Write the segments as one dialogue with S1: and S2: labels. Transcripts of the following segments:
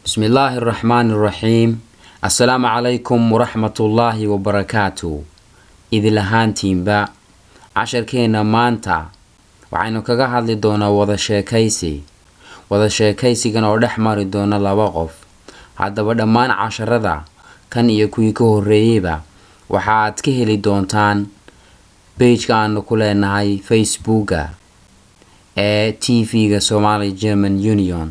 S1: بسم الله الرحمن الرحيم. السلام عليكم ورحمة الله وبركاته. إذا لهانتين با عشر كينا مانتا وعينو كاقا هادلي دونا وضا شاكيسي كان ودح ماري دونا لواقف هادا بدامان عشر دا كان يكويكو الرئيبا وحاد كهلي دونتان بيج كانو كوليناهاي فيسبوكا TV Somali German Union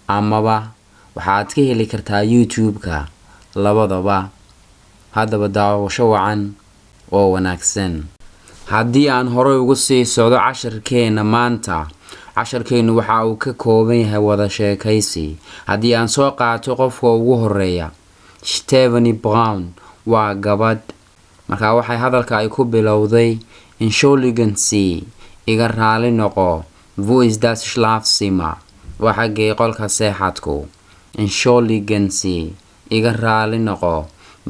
S1: amaba waxaad ka heli kartaa YouTube-ka labadaba. haddaba daawasho wacan oo wanaagsan. haddii aan horey ugu sii socdo casharkeena maanta, casharkeenu waxa uu ka kooban yahay wada sheekaysi. haddii aan soo qaato qofka ugu horeeya, Stephanie Brown waa gabadh. markaa waxay hadalka ay ku bilowday Entschuldigen Sie, iga raali noqo. Wo ist das Schlafzimmer? waa xagee qolka seexadku. Entschuldigen Sie, iga raali noqo.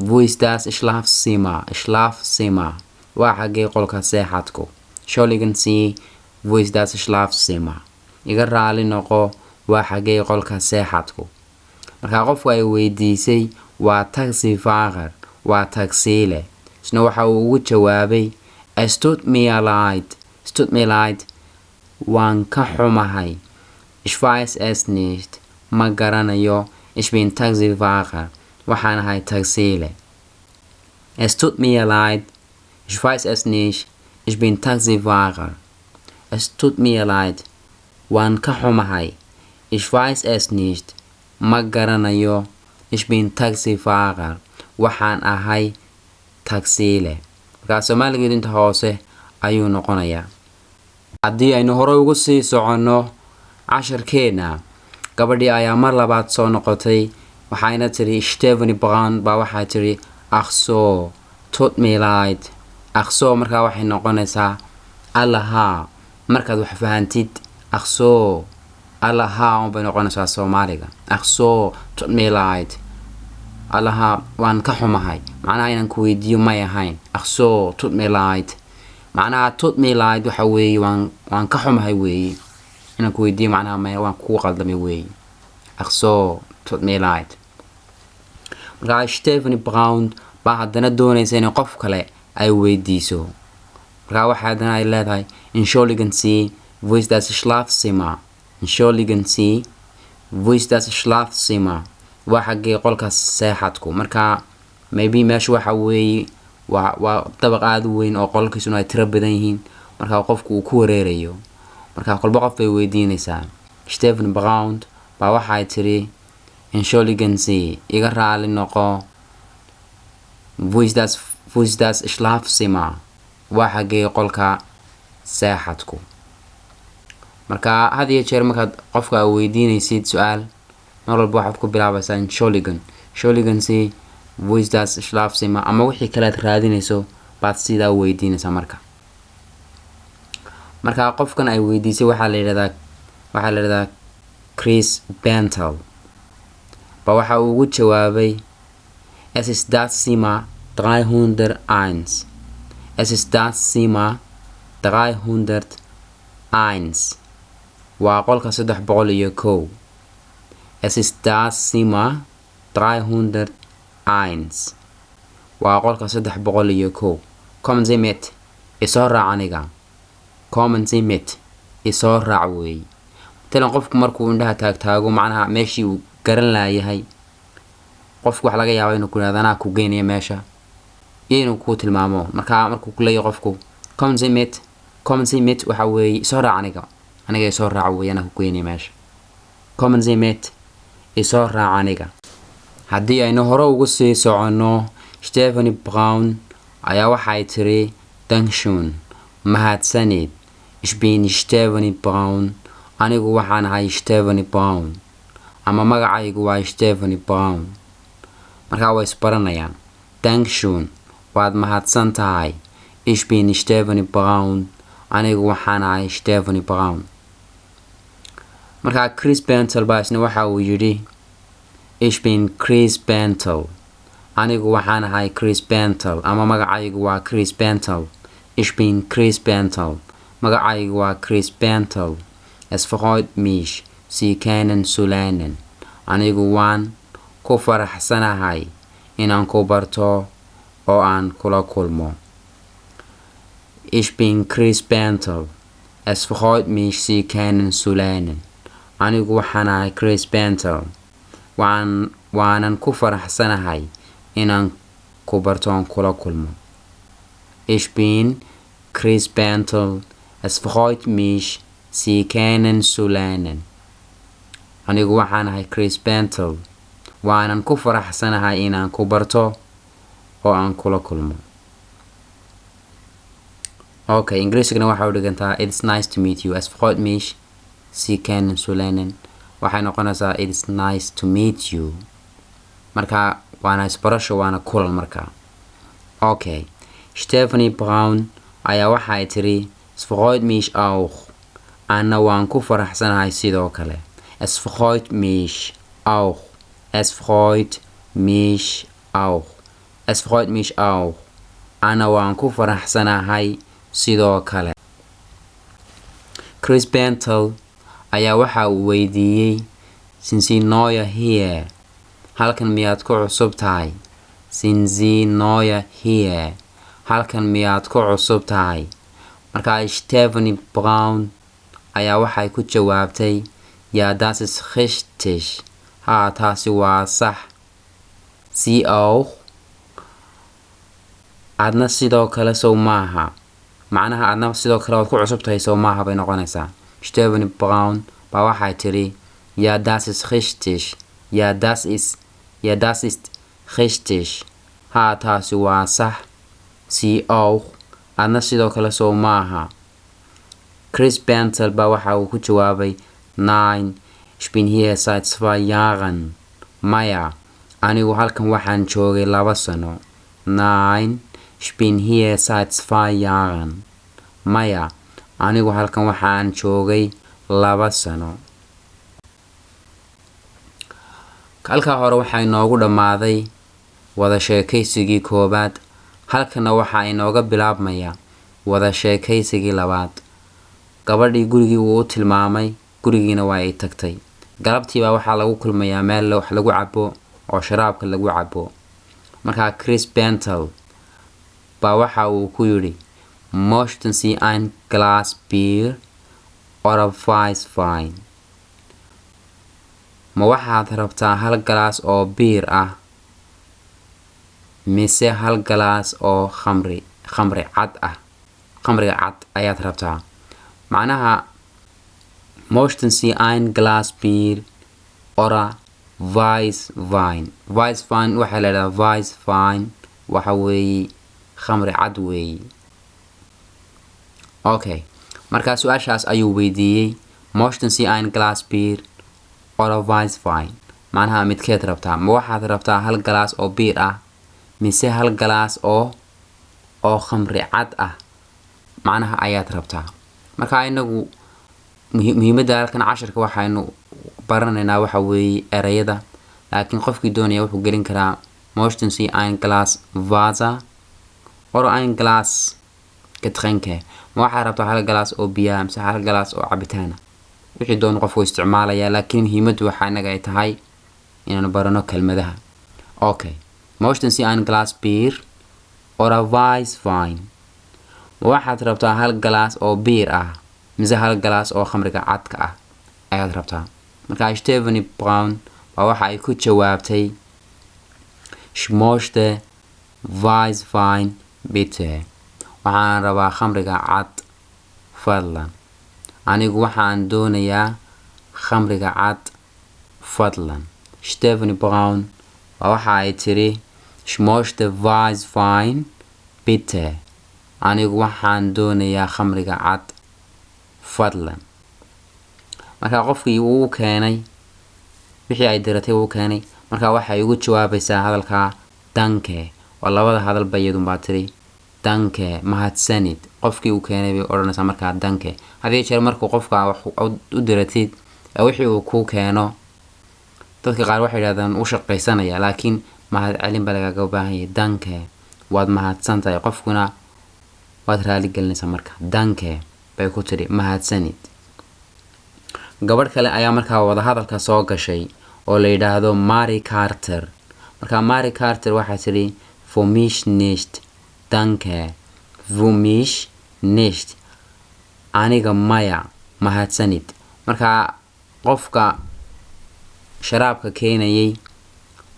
S1: Wo ist das Schlafzimmer? Schlafzimmer waa xagee qolka seexadku. Entschuldigen Sie, wo ist das Schlafzimmer? iga raali noqo, waa xagee qolka seexadku. markaa qofku ay weydiisay waa taxifahrer, waa taksiile. isna waxa uu ugu jawaabay Es tut mir leid, waan ka xumahay. Ich weiß es nicht, ma garanayo. Ich bin Taxifahrer, waxaan ahay taksiile. Es tut mir leid, ich weiß es nicht, ich bin Taxifahrer. Es tut mir leid, waan ka xumahay. Ich weiß es nicht, ma garanayo. Ich bin Taxifahrer, waxaan ahay taksiile. markaa Soomaaligeed inta hoose ayuu noqonayaa. haddii aynu horey ugu sii soconno casharkeena, gabadhii ayaa mar labaad soo noqotay. waxayna tiri Stephanie Brown baa waxaa tiri ach so, tut mir leid. ach so markaa waxay noqonaysaa allaha. markaad wax fahantid ach so, allaha bay noqonaysaa Soomaaliga. ach so, tut mir leid, allaha waan ka xumahay. macnaha inaan ku weydiiyo may ahayn. ach so, tut mir leid, macnaha tut mir leid waxa weeye waan ka xumahay weeye. inaan ku weydiiyo macnaha may waan kugu qaldamay weeye. ach so, tut mir leid. markaa Stephanie Brown baa haddana doonaysa in qof kale ay weydiiso. markaa waxa haddana ay leedahay Entschuldigen Sie, wo ist das Schlafzimmer? Entschuldigen Sie, wo ist das Schlafzimmer? waa xagee qolka seexadku. markaa maybe meesha waxa weeye waa dabaq aad u weyn oo qolkiisuna ay tiro badan yihiin. markaa qofku uu ku wareerayo. markaa qolba qof bay weydiinaysaa. Stephanie Brown baa waxay tiri Entschuldigen Sie, iga raali noqo. Wo ist das Schlafzimmer? waa xagee qolka seexadku. markaa had iyo jeer markaad qofka weydiinaysid su'aal, mar walba waxaad ku bilaabaysaa Entschuldigen Sie, wo ist das Schlafzimmer? ama wixii kale aad raadinayso baad sidaa weydiinaysaa. markaa qofkan ay weydiisay waxaa la yidhahdaa Chris Bentel ba waxa uu ugu jawaabay Es ist das Zimmer 301. Es ist das Zimmer 301 waa qolka 301. Es ist das Zimmer 301 waa qolka 301. Kommen Sie mit, isoo raac aniga. Kommen Sie mit, isoo raac weey. talan qofku markuu indhaha taagtaago macnaha meeshii uu garan laayahay, qofku wax laga yaabo inuu ku yiraahdo anaa ku geynaya meesha iyo inuu ku tilmaamo. markuu ku leeyahay qofku Kommen Sie mit waxa weeye isoo raac aniga isoo raac weey, anaa ku geynaya meesha. Kommen Sie mit, isoo raac aniga. haddii aynu hore ugu sii soconno, Stephanie Brown ayaa waxay tiri Dankeschön, mahadsanid. Ich bin Stephanie Brown, anigu waxaan ahay Stephanie Brown, ama magacaygu waa Stephanie Brown. markaa way isbaranayaan. Dankeschön, waad mahadsan tahay. Ich bin Stephanie Brown, anigu waxaan ahay Stephanie Brown. markaa Chris Bentel baa isna waxa uu yidhi Ich bin Chris Bentel, anigu waxaan ahay Chris Bentel, ama magacaygu waa Chris Bentel. Ich bin Chris Bentel, magacaygu waa Chris Bentel. Es freut mich, Sie kennen zu lernen. anigu waan ku faraxsanahay inaan ku barto oo aan kula kulmo. Ich bin Chris Bentel. Es freut mich, Sie kennenzulernen. Anigu waxaan ahay Chris Bentel. waanan ku faraxsanahay inaan ku barto oo kula kulmo. Ich bin Chris Bentel. Es freut mich, Sie kennenzulernen. Anigu waxaan ahay Chris Bentel. waanan ku faraxsanahay inaan ku barto oo aan kula kulmo. Okay, Ingiriisigana waxa u dhigantaa It's nice to meet you. Es freut mich, Sie kennenzulernen. waxay noqonaysaa It's nice to meet you. marka waana isbarasho waana kulan marka. Okay, Stephanie Brown ayaa waxay tiri Es freut mich auch. Anna waan ku faraxsanahay sidoo kale. Es freut mich auch. Es freut mich auch. Es freut mich auch. Anna waan ku faraxsanahay sidoo kale. Chris Bentel ayaa waxa uu weydiiyey Sind Sie neu hier? halkan miyaad ku cusub tahay? Sind Sie neu hier? halkan miyaad ku cusub tahay? marka Stephanie Brown ayaa waxay ku jawaabtay Ja, das ist richtig. taasi waa sax. Sie auch. adna sidoo kale sow maaha. macnaha adna sidoo kale waad ku cusub tahay sow maaha bay noqonaysaa. Stephanie Brown baa waxay tiri Ja, das ist richtig. Ja, das ist richtig. taasi waa sax. Sie auch. adna sidoo kale sow maaha. Chris Bentel baa waxa uu ku jawaabay Nein, ich bin hier seit 2 Jahren. Maya, anigu halkan waxaan joogay 2 sano. Nein, ich bin hier seit 2 Jahren. Maya, anigu halkan waxaan joogay 2 sano. halkaa hore waxaa inoogu dhammaaday wada sheekaysigii koobaad. halkana waxaa inooga bilaabmaya wada sheekaysigii labaad. gabadhii gurigii wuu u tilmaamay, gurigiina waa ay tagtay. galabtiibaa waxaa lagu kulmayaa meel wax lagu cabo oo sharaabka lagu cabo. markaa Chris Bentel baa waxa uu ku yidhi Möchten Sie ein Glas Bier oder Weißwein? ma waxaad rabtaa hal galaas oo biir ah mise hal galaas oo khamri cad ah? khamriga cad ayaad rabtaa. macnaha Möchten Sie ein Glas Bier oder Weißwein? Weißwein waxaa la yidhahdaa Weißwein waxa weeye khamri cad weeye. Okay, markaa su-aashaas ayuu weydiiyey Möchten Sie ein Glas Bier oder Weißwein? macnaha midkeed rabtaa? ma waxaad rabtaa hal galaas oo biir ah mise hal galaas oo khamri cad ah macnaha ayaad rabtaa. marka inagu muhiimadda halkan casharka waxaynu baranaynaa waxa weeye erayada, laakiin qofkii doonaya wuxuu gelin karaa Möchten Sie ein Glas Wasser oder ein Glas Getränke? ma waxaad rabtaa hal galaas oo biyaha mise hal galaas oo cabitaana? wixii doon qofku isticmaalayaa, laakiin muhiimaddu waxaa inaga ay tahay inaanu barano kelmadaha. Okay, Möchten Sie ein Glas Bier oder Weißwein? ma waxaad rabtaa hal galaas oo biir ah mise hal galaas oo khamriga cadka ah ayaad rabtaa? markaa Stephanie Brown baa waxa ay ku jawaabtay Ich möchte Weißwein bitte. waxaan rabaa khamriga cad fadlan. anigu waxaan doonayaa khamriga cad fadlan. Stephanie Brown baa waxa ay tiri Ich möchte Weißwein bitte. anigu waxaan doonayaa khamriga cad fadlan. markaa qofkii wuu keenay wixii ay diratay wuu keenay. markaa waxay ugu jawaabaysaa hadalka danke, oo labada hadalba iyadun baa tiri danke, mahadsanid. qofkii uu keenay bay odhanaysaa markaa danke. haddii jeer markuu qofka wax u diratid wixii uu kuu keeno, dadka qaar waxay yidhahdaan u shaqaysanaya, laakiin mahad celin baa lagaaga baahan yahay. danke, waad mahadsan tahay. qofkuna waad raali gelinaysaa marka danke bay ku tiri mahadsanid. gabadh kale ayaa markaa wada hadalka soo gashay oo la yiraahdo Mary Carter. Marka Mary Carter waxay tiri für mich nicht danke, für mich nicht, aniga maya mahadsanid. marka qofka sharaabka keenayay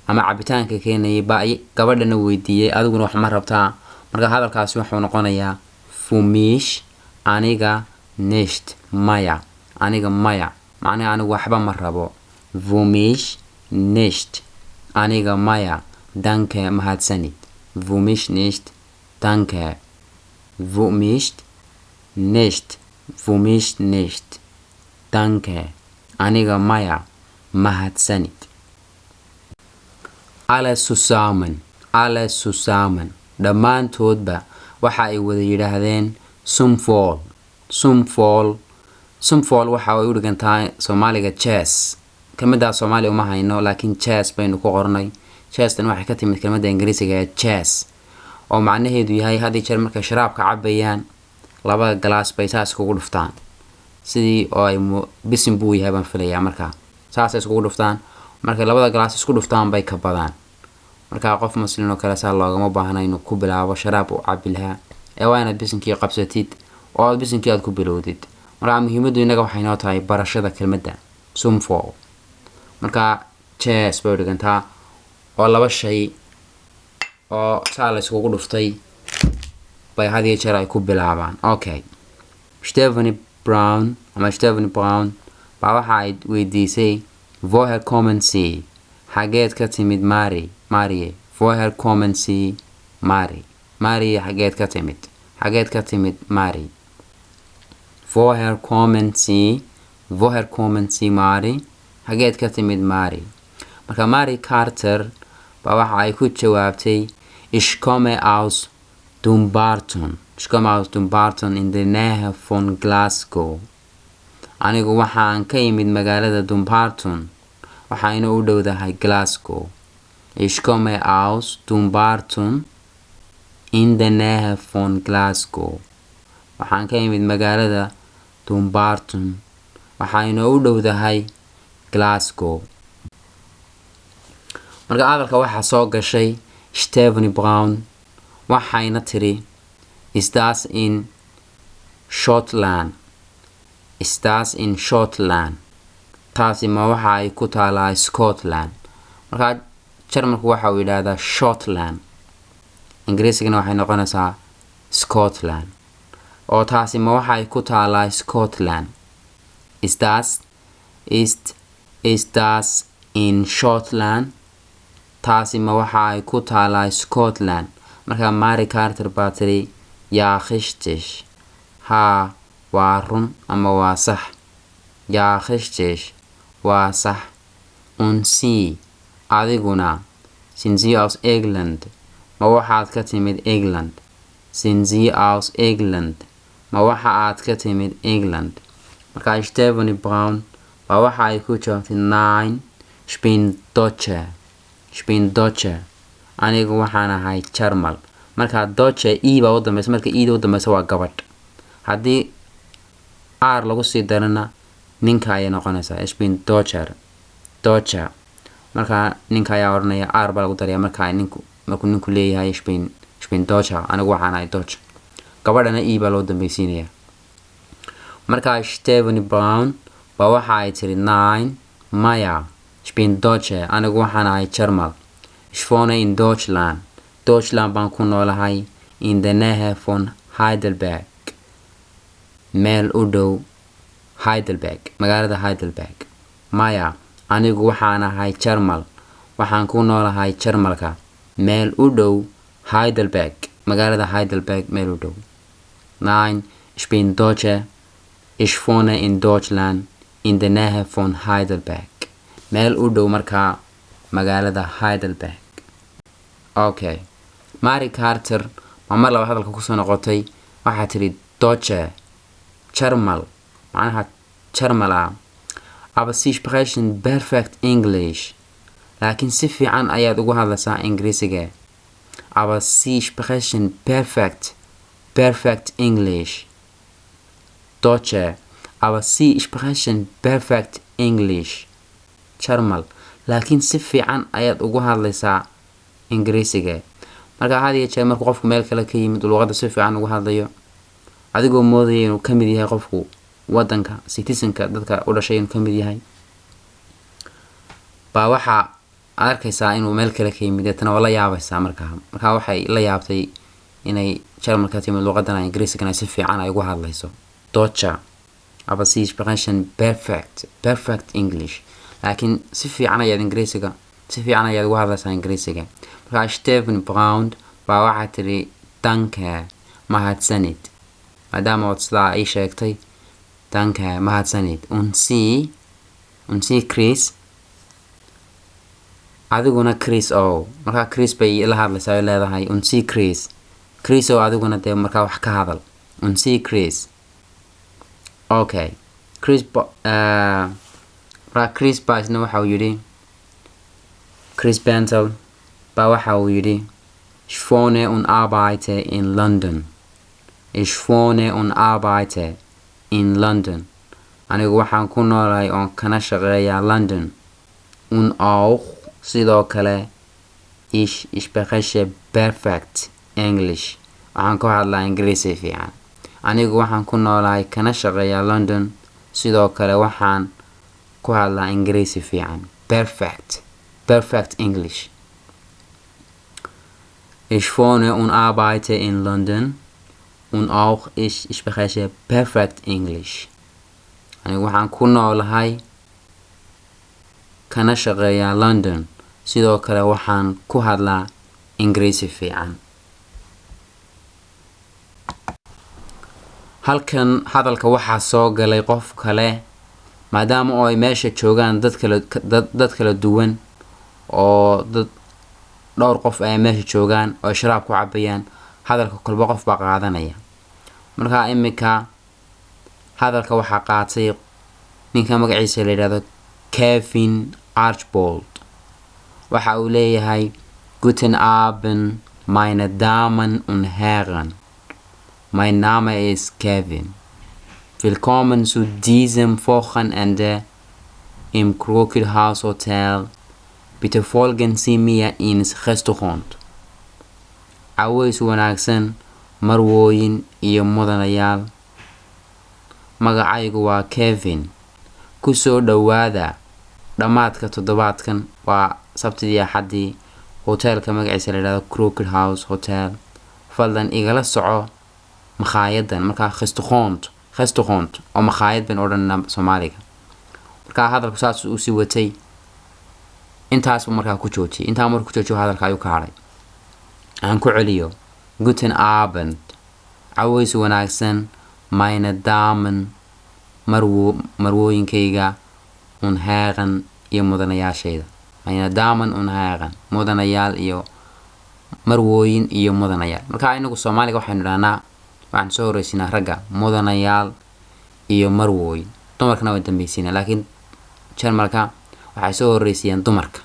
S1: ama cabitaanka keenayay baa gabadhana weydiiyay adiguna wax ma rabtaa. marka hadalkaasi wuxuu noqonayaa für mich, aniga, nicht, maya, aniga maya, macnaheedu anigu waxba ma rabo. für mich nicht, aniga maya, danke, mahadsanid. für mich nicht danke, für mich nicht, für mich nicht danke, aniga maya, mahadsanid. Alles zusammen dhammaantoodba waxa ay wada yiraahdeen sumfol waxa ay u dhigantahay Soomaaliga chess. kelmadda Soomaali uma hayno laakiin chess baynu ku qornay. chess-tan waxay ka timid kelmadda Ingiriisiga ee chess oo macnaheedu yahay hadii jeer marka sharaabka cabayaan laba glass bay taas kugu dhuftaan sidii oo ay bisin buu yahay baan filayaa. marka saas ay iskugu dhuftaan, marka labada glass isku dhuftaan bay ka badaan. marka qof muslim oo kale saa loogama baahna inuu ku bilaabo sharaab u cabi lahaa ee waa inaad bisinkii qabsatid oo aad bisinkii aad ku bilowdid. marka muhiimadu inaga waxay noo tahay barashada kelmadda sumfol. marka chess bay dhigantaa oo laba shay oo saa la iskugu dhuftay bay hadii jeer ay ku bilaabaan. okay, Stephanie Brown baa waxa ay weydiisay woher kommen Sie, xageed ka timid Mary. woher kommen Sie, Mary xageed ka timid Mary. woher kommen Sie, Mary xageed ka timid Mary. marka Mary Carter baa waxa ay ku jawaabtay ich komme aus Dumbarton in der Nähe von Glasgow. anigu waxaan ka yimid magaalada Dumbarton waxayna u dhowdahay Glasgow. ich komme aus Dumbarton in der Nähe von Glasgow. waxaan ka yimid magaalada Dumbarton waxayna u dhowdahay Glasgow. marka hadalka waxa soo gashay Stephanie Brown waxayna tiri is das in Scotland, taasi ma waxa ay ku taalaa Scotland. marka Jarmalku waxa uu yiraahdaa Shortland, Ingiriisigana waxay noqonaysaa Scotland. oo taasi ma waxa ay ku taalaa Scotland. is das in Scotland, taasi ma waxa ay ku taalaa Scotland. marka Mary Carter baa tiri yaa khishtish, haa waa run ama waa sax. yaa khishtish waa sax. und Sie, adiguna sind Sie aus England, ma waxaad ka timid England. sind Sie aus England, ma waxaad ka timid England. marka Stephanie Brown baa waxa ay ku jawaabtay nein, ich bin Deutsche, anigu waxaan ahay Jarmal. marka Deutsche baa u dambaysa, marka u dambaysa waa gabadh. haddii r lagu sii darana ninka ay noqonaysaa ich bin Deutscher. marka ninka ayaa oranaya r baa lagu daraya marka ninku leeyahay ich bin Deutscher, anigu waxaan ahay Deutsche. gabadhana baa loo dambaysiinaya. marka Stephanie Brown baa waxa ay tiri nein, maya, ich bin Deutsche, anigu waxaan ahay Jarmal. ich wohne in Deutschland baan ku noolahay in der Nähe von Heidelberg, meel u dhow Heidelberg, magaalada Heidelberg. maya, anigu waxaan ahay Jarmal, waxaan ku noolahay Jarmalka, meel u dhow Heidelberg, magaalada Heidelberg meel u dhow. nein, ich bin Deutsche, ich wohne in Deutschland in der Nähe von Heidelberg, meel u dhow marka magaalada Heidelberg. okay, Mary Carter mar laba hadalka ku soo noqotay waxa tiri Deutsche, Jarmal, macnaha Jarmala. aber Sie sprechen perfect English, laakiin si fiican ayaad ugu hadlaysaa Ingiriisiga. aber Sie sprechen perfect English. Deutsche, aber Sie sprechen perfect English. Jarmal, laakiin si fiican ayaad ugu hadlaysaa ingiriisiga marka had iyo jeer markuu qofku meel kale ka yimid luqadda si fiican ugu hadlayo adigoo moodaya inuu ka mid yahay qofku wadanka citizenka dadka u dhashay inuu ka mid yahay baa waxa arkaysaa inuu meel kale ka yimid tan wala yaabaysaa marka waxay la yaabtay inay Jarmalka timid luqadana ingiriisiga si fiican ay ugu hadlayso Deutsche aber sie sprechen perfect English laakiin si fiican ayaad ingiriisiga si fiican ayaad ugu hadlaysaa ingiriisiga marka Steven Braun baa waxa tiri danke mahadsanid maadaama aad sidaa ay sheegtay danke mahadsanid und sie Chris adiguna Chris marka Chris bay la hadlaysaa ay leedahay und sie Chris adiguna dee marka wax ka hadal und sie Chris okay Chris Baisna waxa uu yiri Chris Bentel baa waxa uu yiri ich wohne und arbeite in London anigu waxaan ku noolahay oo kana shaqeeyaa London und auch sidoo kale ich spreche perfect English waxaan ku hadlaa ingiriisi fiican anigu waxaan ku noolahay kana shaqeeyaa London sidoo kale waxaan ku hadlaa ingiriisi fiican perfect English ich wohne und arbeite in London und auch ich spreche perfect English anigu waxaan ku noolahay kana shaqeeyaa London sidoo kale waxaan ku hadlaa ingiriisi fiican halkan hadalka waxaa soo galay qof kale maadaama oo ay meesha joogaan dad kala duwan oo dad dhowr qof ay meesha joogaan oo sharaab ku cabayaan hadalka kolba qof baa qaadanaya marka imika hadalka waxaa qaatay ninka magaciisa la yiraahdo Kevin Archbold waxa uu leeyahay Guten Abend meine Damen und Herren mein Name ist Kevin willkommen zu diesem Wochenende im Krokelhaus Hotel bitte folgen Sie mir ins Restaurant aways wanaagsan marwooyin iyo mudanayaal magacaygu waa Kevin ku soo dhawaada dhamaadka toddobaadkan waa sabtidii axadii hotelka magaciisa la yiraahdo Krokelhaus Hotel fadlan igala soco makhaayaddan marka restaurant oo makhaayad ban odhanna Soomaaliga marka hadalku saas uu si watay intaas marka ku joojiyay inta markuu ku joojiyo hadalka ayuu ka haray aan ku celiyo Guten Abend aways wanaagsan meine Damen marwooyinkayga und Herren iyo mudanayaashayda meine Damen und Herren mudanayaal iyo marwooyin iyo mudanayaal marka inagu Soomaaliga waxaan idhahnaa waxaan soo horeysinaa ragga mudanayaal iyo marwooyin dumarkana way dambaysiinaa laakiin Jarmalka waxay soo horeysiyaan dumarka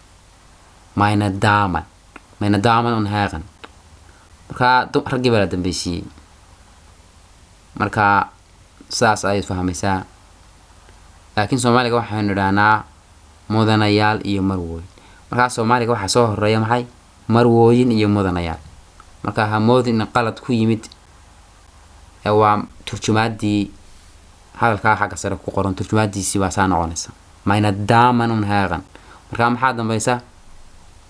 S1: meine Damen und Herren marka raggi baa la dambaysiyay marka saas ay fahmaysaa laakiin Soomaaliga waxaan idhahnaa mudanayaal iyo marwooyin marka Soomaaliga waxa soo horeeya maxay marwooyin iyo mudanayaal marka hamoodin qalad ku yimid waa turjumaadii hadalka xagga sare ku qoran turjumaadiisi waa saan noqonaysa meine Damen und Herren marka maxaa dambaysa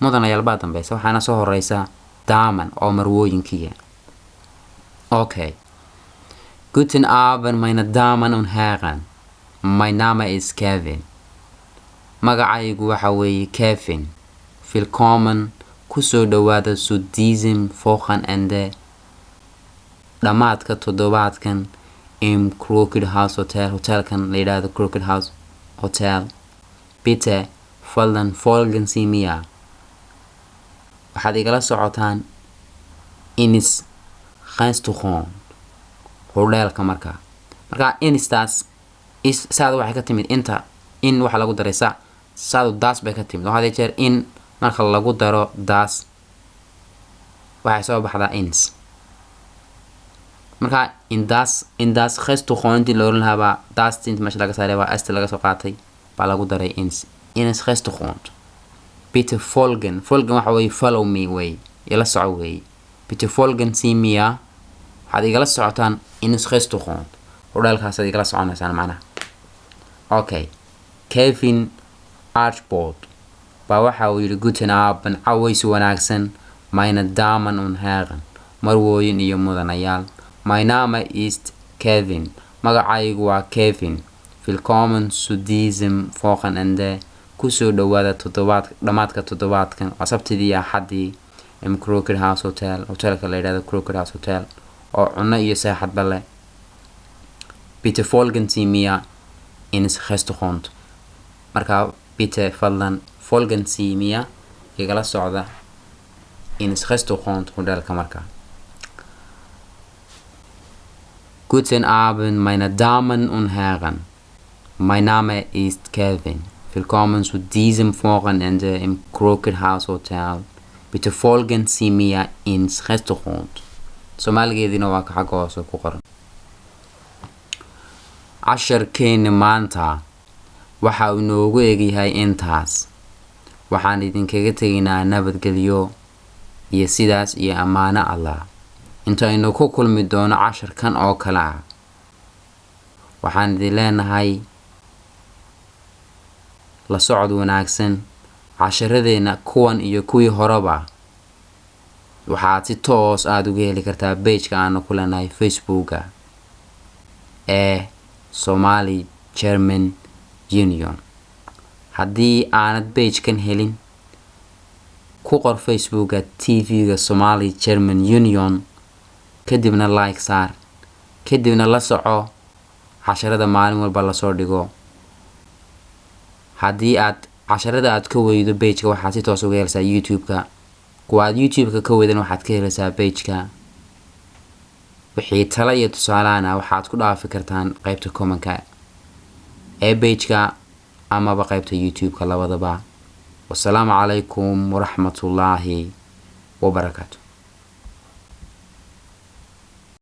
S1: mudanayaal baa dambaysa waxaana soo horeysa Damen oo marwooyinkiya okay Guten Abend meine Damen und Herren mein Name ist Kevin magacaygu waxa weeye Kevin willkommen ku soo dhawaada zu diesem Wochenende dhamaadka toddobaadkan im Krokelhaus Hotel hotelkan la yiraahdo Krokelhaus Hotel bitte fadlan folgen Sie mir waxaad igala socotaan ins Restaurant hotelka marka instaas saad waxay ka timid inta in waxa lagu daraysa saad daas bay ka timid waxa jeer in marka lagu daro daas waxay soo baxdaa ins marka in das Restaurant loo lahaa daas tint meesha laga saaray waa ast laga soo qaatay baa lagu daray ins Restaurant Bitte folgen waxa way follow me way ila soco way. Bitte folgen Sie mir waxaad igala socotaan in restaurant hodheelkaas aad igala soconaysaan macnaha. Okay, Kevin Archbold baa waxa uu yidhi guten Abend caways wanaagsan meine Damen und Herren marwooyin iyo mudanayaal. My name ist Kevin magacaygu waa Kevin. Willkommen zu diesem Wochenende kusoo dhawaada dhamaadka toddobaadkan waa sabtidii iyo axadii im Crooked House Hotel hotelka la yidhaahdo Crooked House Hotel oo cunno iyo seexadba leh. Bitte folgen Sie mir ins Restaurant marka bitte fadlan folgen Sie mir igala socda ins Restaurant hotelka marka. Guten Abend meine Damen und Herren, mein Name ist Kevin. Willkommen zu diesem Wochenende im Crooked House Hotel. Bitte folgen Sie mir ins Restaurant. Soomaaligeedina waa ka xagga hoose ku qoran. Casharkeena maanta waxa uu inoogu egyahay intaas. Waxaan idinkaga tegaynaa nabadgelyo iyo sidaas iyo ammaano Allah. Intaynu ku kulmi doono casharkan oo kale ah. Waxaan idin leenahay la socod wanaagsan. Casharadeena kuwan iyo kuwii horeba waxaad si toos aad uga heli kartaa page-ka aan ku leenahay Facebook-ga ee Somali German Union. Haddii aanad page-kan helin ku qor Facebook-ga TV-ga Somali German Union kadibna like saar kadibna la soco casharada maalin walba la soo dhigo. Haddii aad casharada aad ka weydo page-ka waxaad si toos uga helsaa YouTube-ka. kuwa aad YouTube-ka ka weydan waxaad ka helsaa page-ka. wixii talo iyo tusaalaana waxaad ku dhaafi kartaan qaybta comment-ka ee page-ka amaba qaybta YouTube-ka labadaba. Wassalaamu calaykum waraxmatullaahi wabarakaatuh.